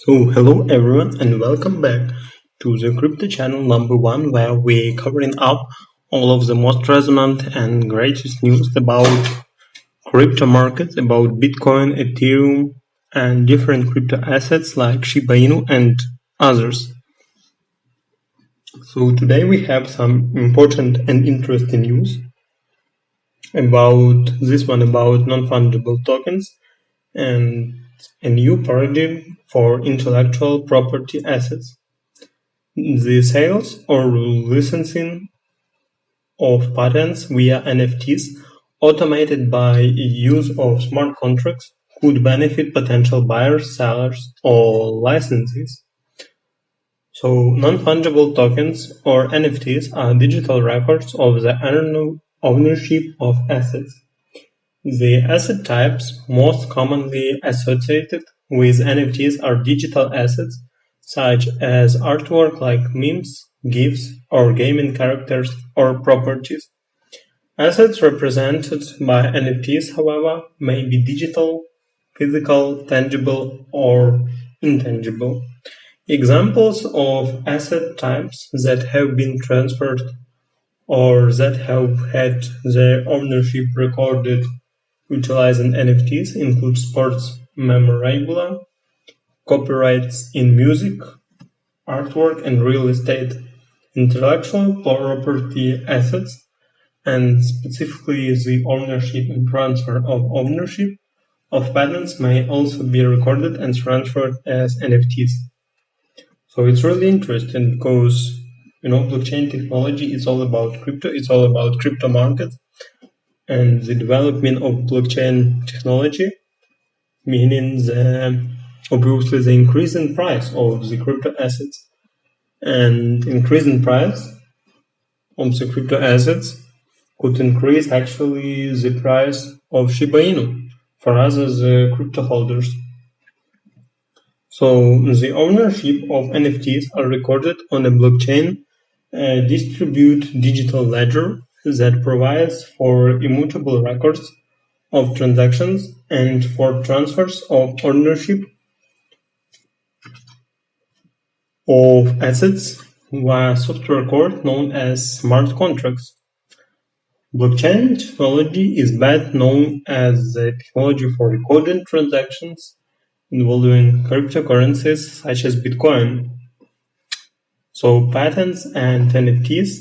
So hello everyone and welcome back to the crypto channel number 1, where we're covering up all of the most resonant and greatest news about crypto markets, about Bitcoin, Ethereum and different crypto assets like Shiba Inu and others. So today we have some important and interesting news about this one, about non-fungible tokens and a new paradigm for intellectual property assets. The sales or licensing of patents via NFTs, automated by use of smart contracts, could benefit potential buyers, sellers, or licensees. So, non-fungible tokens or NFTs are digital records of the ownership of assets. The asset types most commonly associated with NFTs are digital assets such as artwork like memes, GIFs, or gaming characters or properties. Assets represented by NFTs, however, may be digital, physical, tangible, or intangible. Examples of asset types that have been transferred or that have had their ownership recorded utilizing NFTs include sports memorabilia, copyrights in music, artwork and real estate, intellectual property assets, and specifically the ownership and transfer of ownership of patents may also be recorded and transferred as NFTs. So it's really interesting because blockchain technology is all about crypto, it's all about crypto markets and the development of blockchain technology, meaning obviously the increase in price of the crypto assets. And increase in price of the crypto assets could increase actually the price of Shiba Inu for us as crypto holders. So the ownership of NFTs are recorded on a blockchain distributed digital ledger that provides for immutable records of transactions and for transfers of ownership of assets via software code known as smart contracts. Blockchain technology is best known as the technology for recording transactions involving cryptocurrencies such as Bitcoin. So patents and NFTs,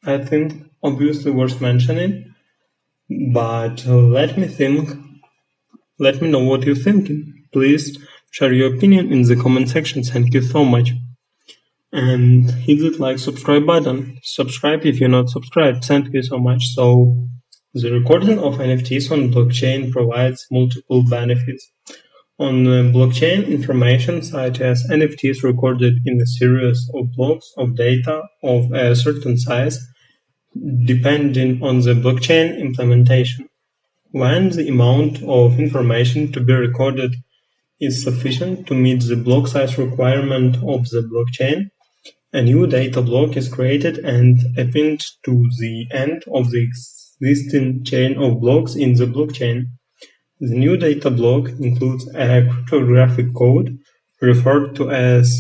I think, obviously worth mentioning, but let me know what you're thinking. Please share your opinion in the comment section. Thank you so much. And hit that like subscribe button. Subscribe if you're not subscribed. Thank you so much. So the recording of NFTs on blockchain provides multiple benefits. On blockchain, information such as NFTs recorded in a series of blocks of data of a certain size, depending on the blockchain implementation. When the amount of information to be recorded is sufficient to meet the block size requirement of the blockchain, a new data block is created and appended to the end of the existing chain of blocks in the blockchain. The new data block includes a cryptographic code referred to as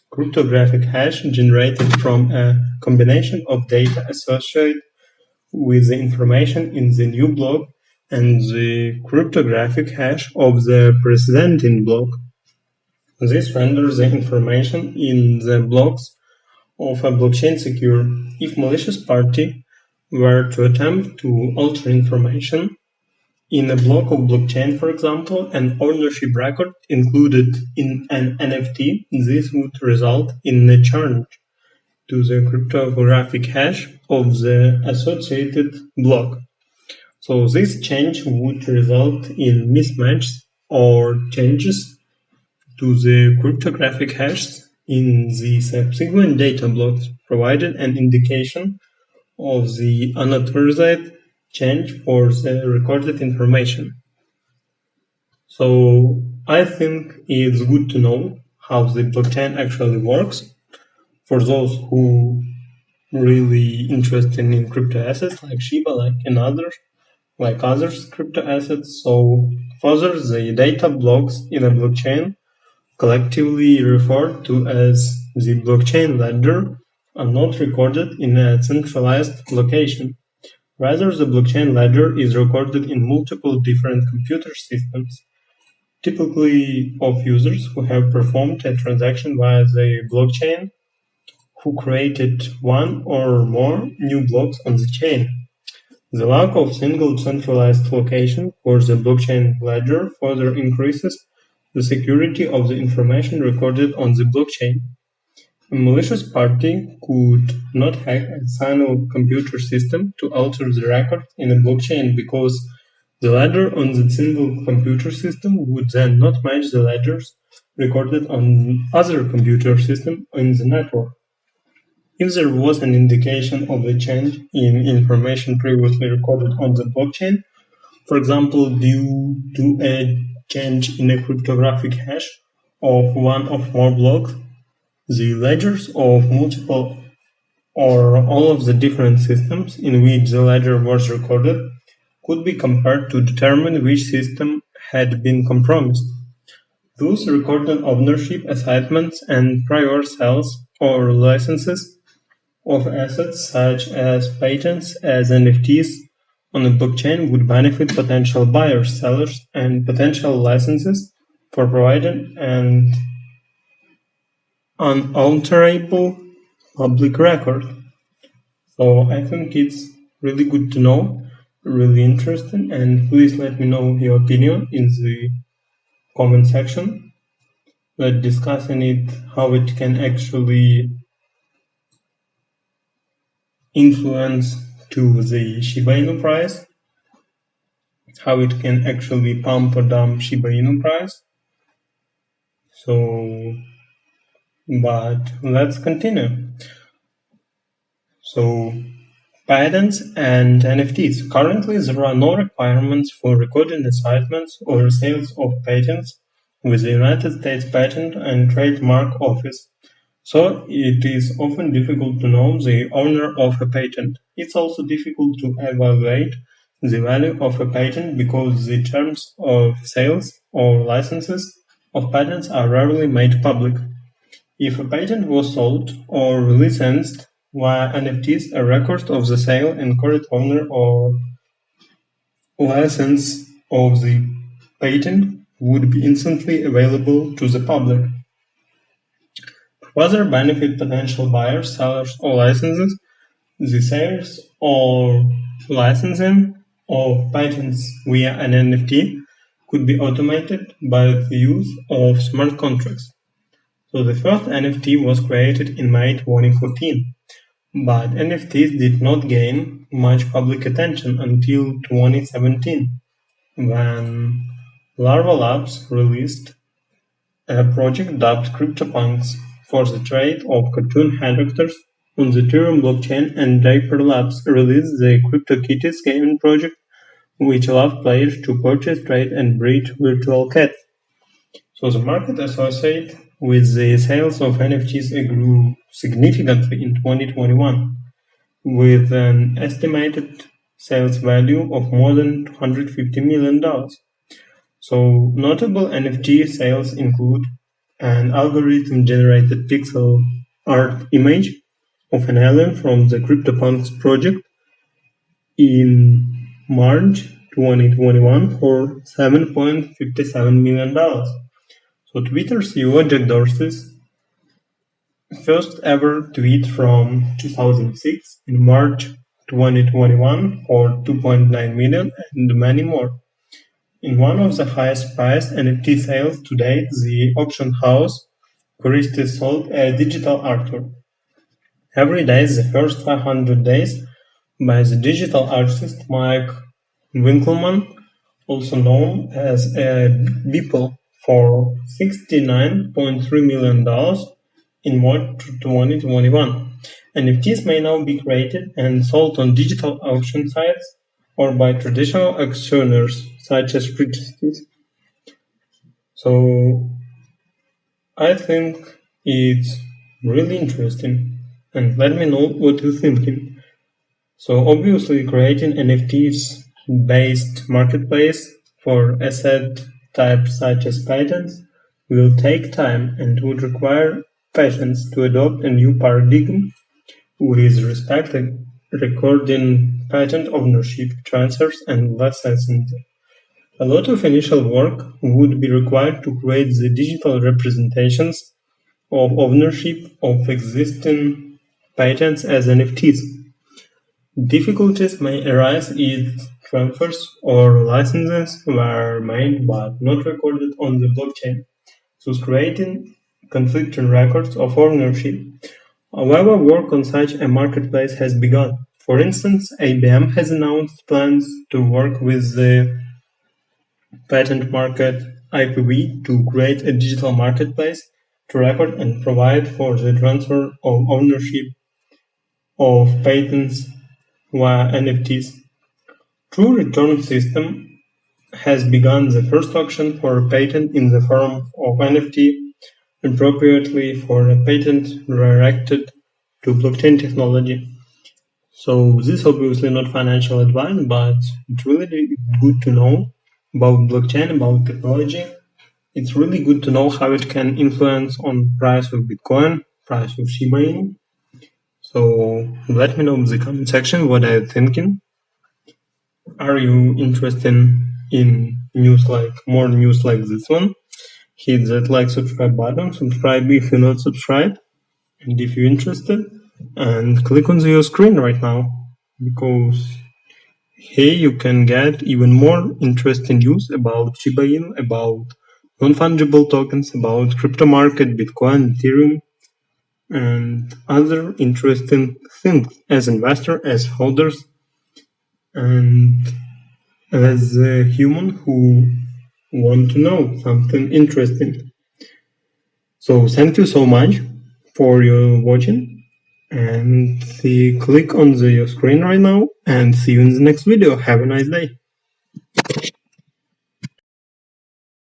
cryptographic hash generated from a combination of data associated with the information in the new block and the cryptographic hash of the preceding block. This renders the information in the blocks of a blockchain secure. If malicious party were to attempt to alter information in a block of blockchain, for example, an ownership record included in an NFT, this would result in a change to the cryptographic hash of the associated block. So this change would result in mismatches or changes to the cryptographic hash in the subsequent data blocks, provided an indication of the unauthorized change for the recorded information. So I think it's good to know how the blockchain actually works for those who really interested in crypto assets like Shiba, like others crypto assets. So further, the data blocks in a blockchain collectively referred to as the blockchain ledger, are not recorded in a centralized location. Rather, the blockchain ledger is recorded in multiple different computer systems, typically of users who have performed a transaction via the blockchain, who created one or more new blocks on the chain. The lack of single centralized location for the blockchain ledger further increases the security of the information recorded on the blockchain. A malicious party could not hack a single computer system to alter the record in a blockchain because the ledger on the single computer system would then not match the ledgers recorded on other computer systems in the network. If there was an indication of a change in information previously recorded on the blockchain, for example, due to a change in a cryptographic hash of one or more blocks, the ledgers of multiple or all of the different systems in which the ledger was recorded could be compared to determine which system had been compromised. Thus, recorded ownership assignments and prior sales or licenses of assets such as patents as NFTs on the blockchain would benefit potential buyers, sellers, and potential licenses for providing an unalterable public record. So I think it's really good to know, really interesting, and please let me know your opinion in the comment section. Let's discuss in it how it can actually influence to the Shiba Inu price, how it can actually pump or dump Shiba Inu price. But let's continue. So, patents and NFTs. Currently, there are no requirements for recording assignments or sales of patents with the United States Patent and Trademark Office. So it is often difficult to know the owner of a patent. It's also difficult to evaluate the value of a patent because the terms of sales or licenses of patents are rarely made public. If a patent was sold or licensed via NFTs, a record of the sale and current owner or license of the patent would be instantly available to the public. To further benefit potential buyers, sellers, or licenses, the sales or licensing of patents via an NFT could be automated by the use of smart contracts. So the first NFT was created in May 2014, but NFTs did not gain much public attention until 2017, when Larva Labs released a project dubbed CryptoPunks for the trade of cartoon characters on the Ethereum blockchain, and Draper Labs released the CryptoKitties gaming project, which allowed players to purchase, trade, and breed virtual cats. So the market associated with the sales of NFTs grew significantly in 2021, with an estimated sales value of more than $250 million. So notable NFT sales include an algorithm-generated pixel art image of an alien from the CryptoPunks project in March 2021 for $7.57 million. So Twitter CEO Jack Dorsey's first ever tweet from 2006 in March 2021 for $2.9 million, and many more. In one of the highest priced NFT sales to date, the auction house Christie sold a digital artwork. Every day, the first 500 days by the digital artist Mike Winkelmann, also known as Beeple, for $69.3 million in March 2021. NFTs may now be created and sold on digital auction sites or by traditional auctioneers such as Christie's. So I think it's really interesting, and let me know what you're thinking. So obviously creating NFTs based marketplace for asset types such as patents will take time and would require patience to adopt a new paradigm with respect to recording patent ownership, transfers, and licensing. A lot of initial work would be required to create the digital representations of ownership of existing patents as NFTs. Difficulties may arise if transfers or licenses were made but not recorded on the blockchain, thus creating conflicting records of ownership. However, work on such a marketplace has begun. For instance, IBM has announced plans to work with the patent market IPV to create a digital marketplace to record and provide for the transfer of ownership of patents via NFTs. True Return System has begun the first auction for a patent in the form of NFT, appropriately for a patent directed to blockchain technology. So this is obviously not financial advice, but it's really good to know about blockchain, about technology. It's really good to know how it can influence on price of Bitcoin, price of Shiba Inu. So let me know in the comment section what are you thinking. Are you interested in more news like this one? Hit that like subscribe button, subscribe if you're not subscribed, and if you're interested, and click on your screen right now, because here you can get even more interesting news about Shiba Inu, about non-fungible tokens, about crypto market, Bitcoin, Ethereum, and other interesting things as investor, as holders, and as a human who want to know something interesting. So thank you so much for your watching, and click on your screen right now, and see you in the next video. Have a nice day.